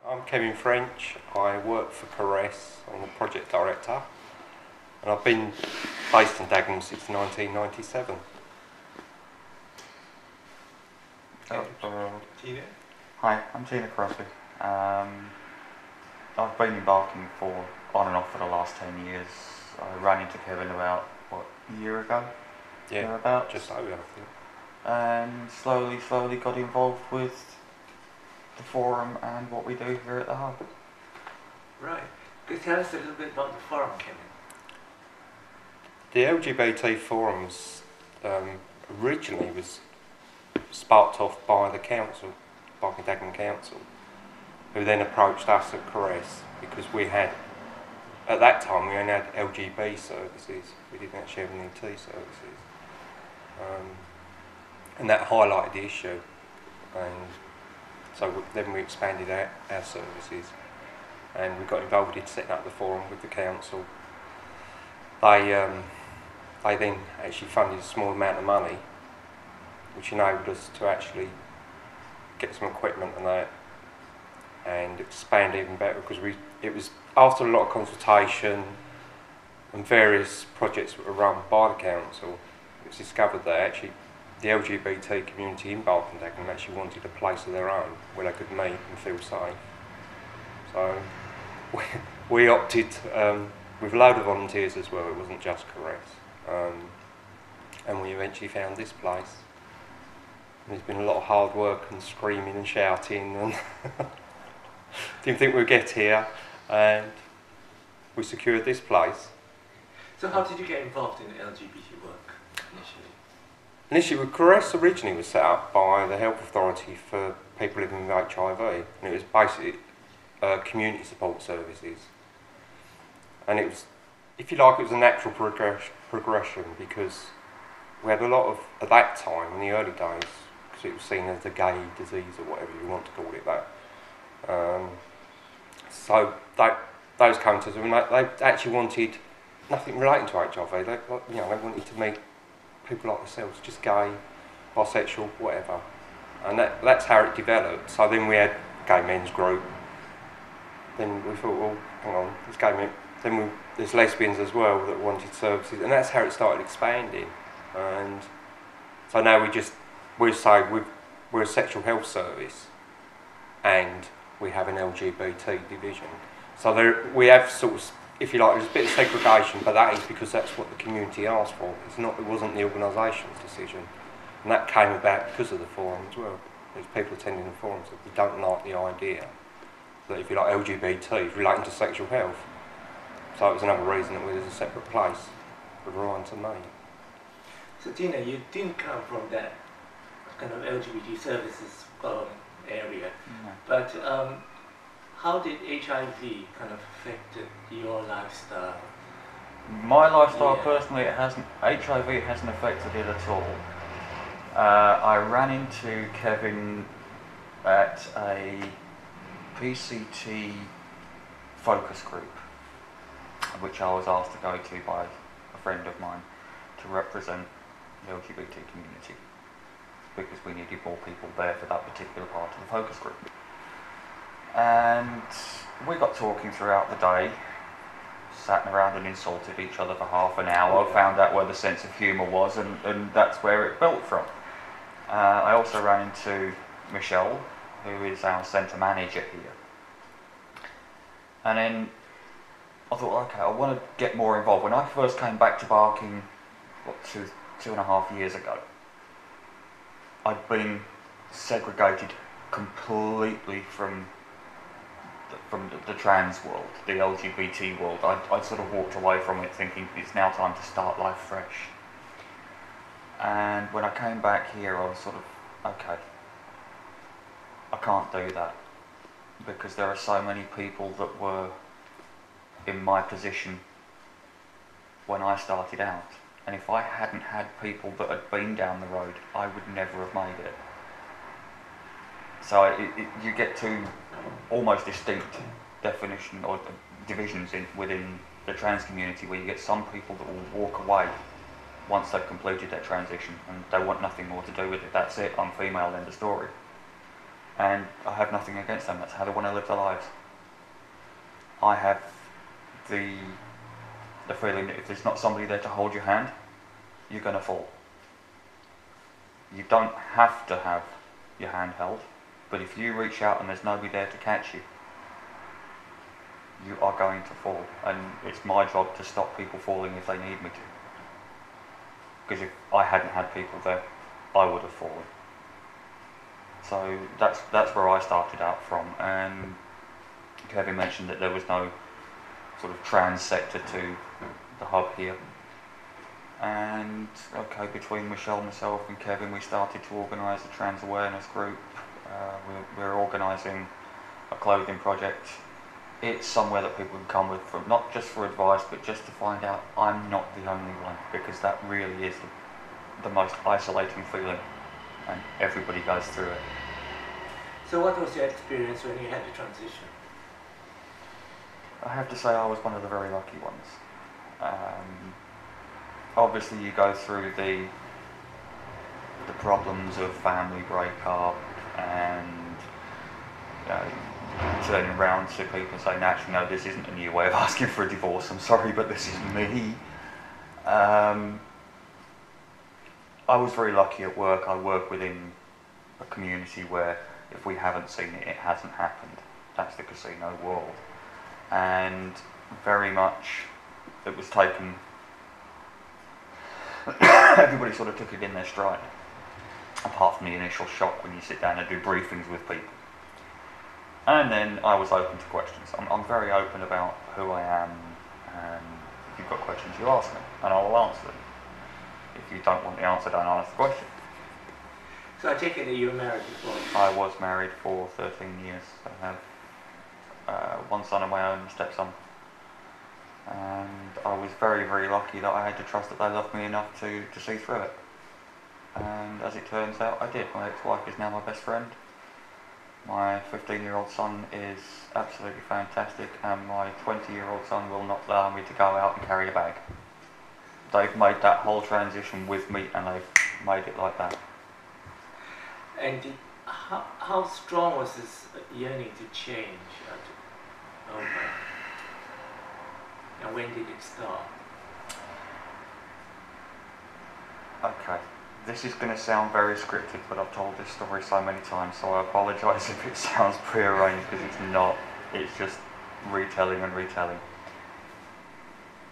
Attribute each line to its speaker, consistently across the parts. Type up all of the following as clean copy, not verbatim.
Speaker 1: I'm Kevin French. I work for Caress. I'm the project director, and I've been based in Dagenham since 1997.
Speaker 2: Tina?
Speaker 3: Hi, I'm Tina Crosby. I've been embarking on and off for the last 10 years. I ran into Kevin about, a year ago?
Speaker 1: Yeah,
Speaker 3: thereabouts.
Speaker 1: just over, I think.
Speaker 3: And slowly got involved with the forum and what we do here at the Hub.
Speaker 2: Right. Could you tell us a little bit about the forum, Kevin?
Speaker 1: The LGBT forums originally was sparked off by the council, Barking Dagenham Council, who then approached us at Caress because we had, at that time, we only had LGBT services. We didn't actually have any T services. And that highlighted the issue. And so then we expanded our services, and we got involved in setting up the forum with the council. They then actually funded a small amount of money, which enabled us to actually get some equipment and that, and expand even better, because it was after a lot of consultation and various projects that were run by the council, it was discovered that actually the LGBT community in Barking Dagenham actually wanted a place of their own where they could meet and feel safe. So we opted, with a load of volunteers as well, it wasn't just Caress, and we eventually found this place. And there's been a lot of hard work and screaming and shouting, and didn't think we'd get here, and we secured this place.
Speaker 2: So how did you get involved in LGBT work initially?
Speaker 1: Initially, Caress originally was set up by the Health Authority for people living with HIV, and it was basically community support services. And it was, if you like, it was a natural progression, because we had a lot of, at that time, in the early days, because it was seen as the gay disease or whatever you want to call it that. So those came to us, and they actually wanted nothing relating to HIV. They wanted to meet people like themselves, just gay, bisexual, whatever. And that's how it developed. So then we had gay men's group. Then we thought, well, hang on, there's gay men. Then there's lesbians as well that wanted services, and that's how it started expanding. And so now we're a sexual health service, and we have an LGBT division. So we have sort of, if you like, there's a bit of segregation, but that is because that's what the community asked for. It wasn't the organisation's decision, and that came about because of the forum as well. There's people attending the forums that don't like the idea that, if you like, LGBT is relating to sexual health. So it was another reason that there's a separate place for everyone to meet.
Speaker 2: So Tina, you didn't come from that kind of LGBT services area, but how did HIV kind of affect your lifestyle?
Speaker 3: My lifestyle, personally, HIV hasn't affected it at all. I ran into Kevin at a PCT focus group, which I was asked to go to by a friend of mine to represent the LGBT community, because we needed more people there for that particular part of the focus group. And we got talking throughout the day, sat around and insulted each other for half an hour, found out where the sense of humour was, and that's where it built from. I also ran into Michelle, who is our centre manager here. And then I thought, okay, I want to get more involved. When I first came back to Barking, two and a half years ago, I'd been segregated completely from the trans world, the LGBT world. I'd sort of walked away from it thinking it's now time to start life fresh. And when I came back here, I was sort of, okay, I can't do that, because there are so many people that were in my position when I started out. And if I hadn't had people that had been down the road, I would never have made it. So you get to almost distinct definition or divisions within the trans community, where you get some people that will walk away once they've completed their transition and they want nothing more to do with it. That's it, I'm female, end of story. And I have nothing against them. That's how they want to live their lives. I have the feeling that if there's not somebody there to hold your hand, you're going to fall. You don't have to have your hand held, but if you reach out and there's nobody there to catch you, you are going to fall. And it's my job to stop people falling if they need me to. Because if I hadn't had people there, I would have fallen. So that's where I started out from. And Kevin mentioned that there was no sort of trans sector to the hub here. And okay, between Michelle, myself and Kevin, we started to organise a trans awareness group. We're organising a clothing project. It's somewhere that people can come with, from not just for advice, but just to find out I'm not the only one, because that really is the most isolating feeling, and everybody goes through it.
Speaker 2: So what was your experience when you had to transition?
Speaker 3: I have to say I was one of the very lucky ones. Obviously you go through the problems of family breakup and turning around to people and saying, actually no, this isn't a new way of asking for a divorce, I'm sorry, but this is me. I was very lucky at work. I work within a community where if we haven't seen it, it hasn't happened. That's the casino world. And very much it was taken, everybody sort of took it in their stride, apart from the initial shock when you sit down and do briefings with people. And then I was open to questions. I'm very open about who I am, and if you've got questions you ask me and I will answer them. If you don't want the answer, don't ask the question.
Speaker 2: So I take it that you were married before?
Speaker 3: I was married for 13 years. I have one son of my own, a stepson. And I was very, very lucky that I had to trust that they loved me enough to see through it. And as it turns out, I did. My ex-wife is now my best friend. My 15-year-old son is absolutely fantastic, and my 20-year-old son will not allow me to go out and carry a bag. They've made that whole transition with me, and they've made it like that.
Speaker 2: And how strong was this yearning to change? And when did it start?
Speaker 3: Okay, this is going to sound very scripted, but I've told this story so many times, so I apologise if it sounds pre-arranged, because it's not. It's just retelling and retelling.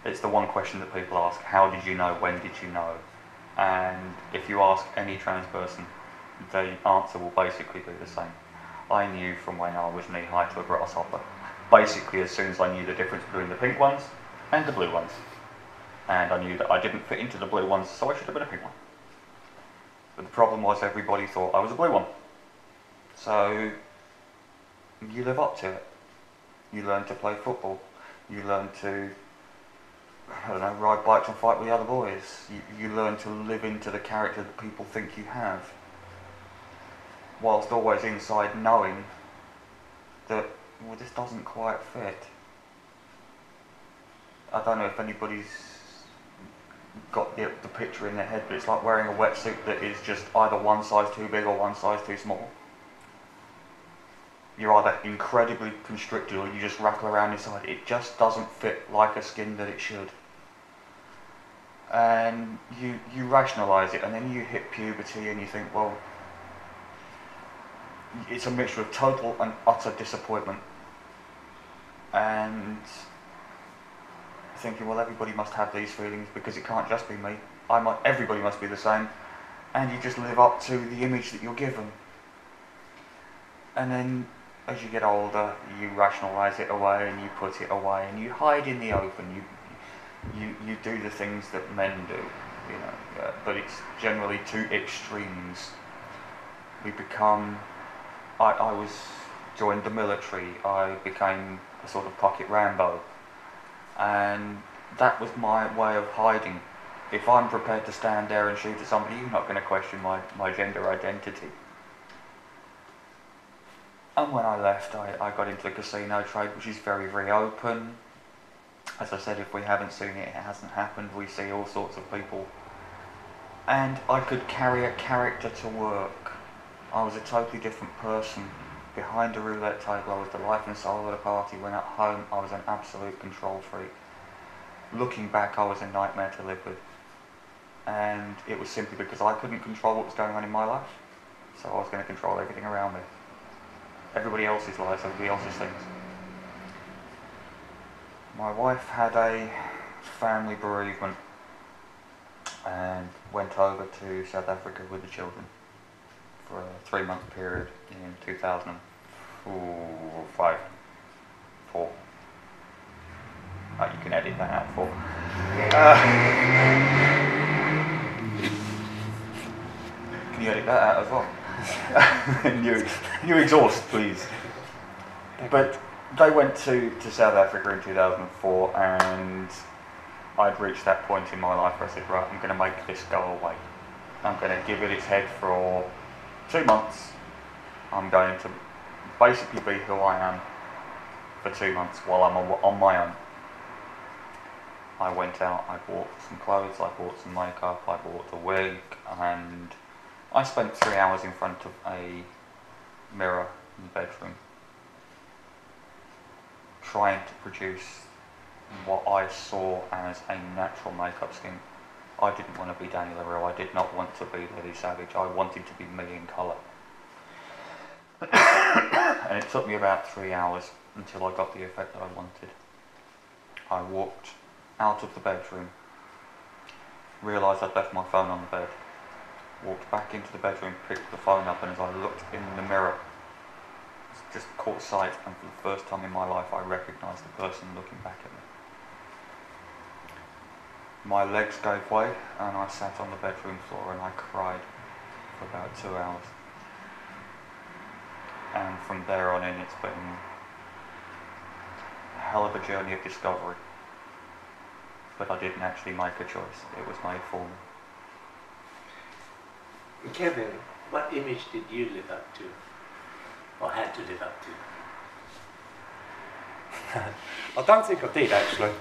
Speaker 3: It's the one question that people ask: how did you know? When did you know? And if you ask any trans person, the answer will basically be the same. I knew from when I was knee-high to a grasshopper. Basically, as soon as I knew the difference between the pink ones and the blue ones. And I knew that I didn't fit into the blue ones, so I should have been a pink one. But the problem was everybody thought I was a blue one. So you live up to it. You learn to play football. You learn to, I don't know, ride bikes and fight with the other boys. You learn to live into the character that people think you have. Whilst always inside knowing that, well, this doesn't quite fit. I don't know if anybody's got the picture in their head, but it's like wearing a wetsuit that is just either one size too big or one size too small. You're either incredibly constricted or you just rattle around inside. It just doesn't fit like a skin that it should. And you rationalise it, and then you hit puberty and you think, well, it's a mixture of total and utter disappointment. And thinking, well, everybody must have these feelings because it can't just be me. Everybody must be the same. And you just live up to the image that you're given. And then, as you get older, you rationalise it away and you put it away and you hide in the open. You do the things that men do, you know. But it's generally two extremes. We become. I joined the military. I became a sort of pocket Rambo. And that was my way of hiding. If I'm prepared to stand there and shoot at somebody, you're not going to question my gender identity. And when I left, I got into the casino trade, which is very, very open. As I said, if we haven't seen it, it hasn't happened. We see all sorts of people. And I could carry a character to work. I was a totally different person. Behind the roulette table, I was the life and soul of the party. When at home, I was an absolute control freak. Looking back, I was a nightmare to live with. And it was simply because I couldn't control what was going on in my life. So I was going to control everything around me. Everybody else's lives, everybody else's things. My wife had a family bereavement and went over to South Africa with the children for a 3-month period in 2005. 4. You can edit that out for. Can you edit that out as well? new exhaust, please. But they went to South Africa in 2004, and I'd reached that point in my life where I said, right, I'm going to make this go away. I'm going to give it its head for 2 months. I'm going to basically be who I am for 2 months while I'm on my own. I went out, I bought some clothes, I bought some makeup, I bought a wig, and I spent 3 hours in front of a mirror in the bedroom trying to produce what I saw as a natural makeup scheme. I didn't want to be Danny LaRue, I did not want to be Lily Savage, I wanted to be me in colour. And it took me about 3 hours until I got the effect that I wanted. I walked out of the bedroom, realised I'd left my phone on the bed, walked back into the bedroom, picked the phone up, and as I looked in the mirror, just caught sight, and for the first time in my life I recognised the person looking back at me. My legs gave way and I sat on the bedroom floor and I cried for about 2 hours. And from there on in it's been a hell of a journey of discovery. But I didn't actually make a choice, it was made for me.
Speaker 2: Kevin, what image did you live up to? Or had to live up to?
Speaker 1: I don't think I did actually.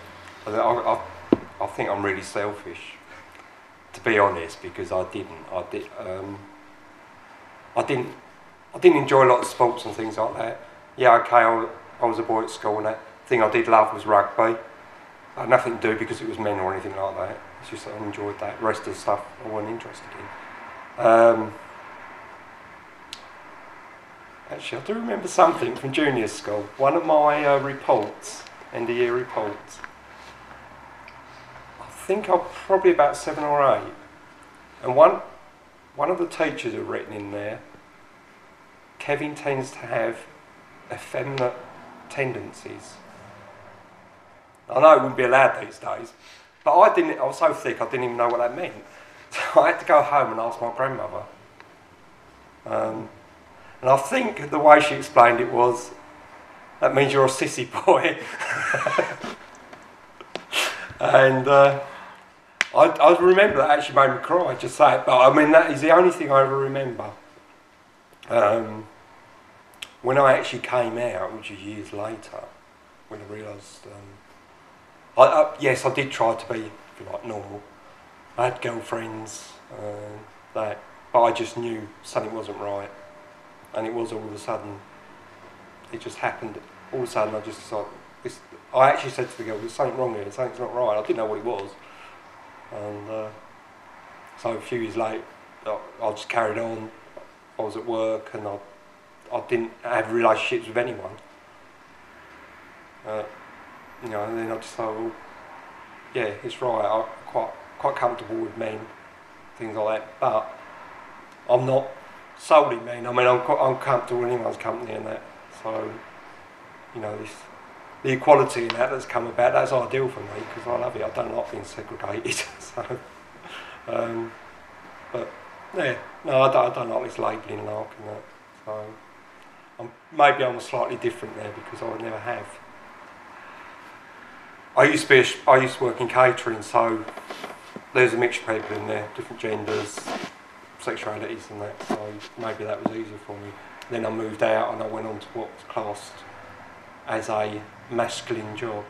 Speaker 1: I think I'm really selfish, to be honest, because I didn't enjoy a lot of sports and things like that. Yeah, okay, I was a boy at school, and that thing I did love was rugby. I had nothing to do because it was men or anything like that. It's just that I enjoyed that. The rest of the stuff I wasn't interested in. Actually, I do remember something from junior school. One of my reports, end of year reports, I think I'm probably about 7 or 8, and one of the teachers had written in there, Kevin tends to have effeminate tendencies. I know it wouldn't be allowed these days, but I was so thick I didn't even know what that meant. So I had to go home and ask my grandmother. And I think the way she explained it was, that means you're a sissy boy. And I remember that actually made me cry, just say it. But I mean, that is the only thing I ever remember. When I actually came out, which is years later, when I realised, yes, I did try to be, if you like, normal. I had girlfriends, but I just knew something wasn't right. And it was all of a sudden, it just happened. All of a sudden I just decided, I actually said to the girl, there's something wrong here, something's not right. I didn't know what it was. And so a few years later, I just carried on. I was at work and I didn't have relationships with anyone. And then I just thought, well, yeah, it's right, I'm quite comfortable with men, things like that, but I'm not solely men. I mean, I'm comfortable in anyone's company and that. So, the equality in that's come about, that's ideal for me because I love it. I don't like being segregated. So, but yeah, no, I don't like this labelling and arc and that. So, maybe I'm slightly different there because I never have. I used to work in catering, so there's a mixture of people in there, different genders, sexualities and that, so maybe that was easier for me. Then I moved out and I went on to what was classed as a masculine job.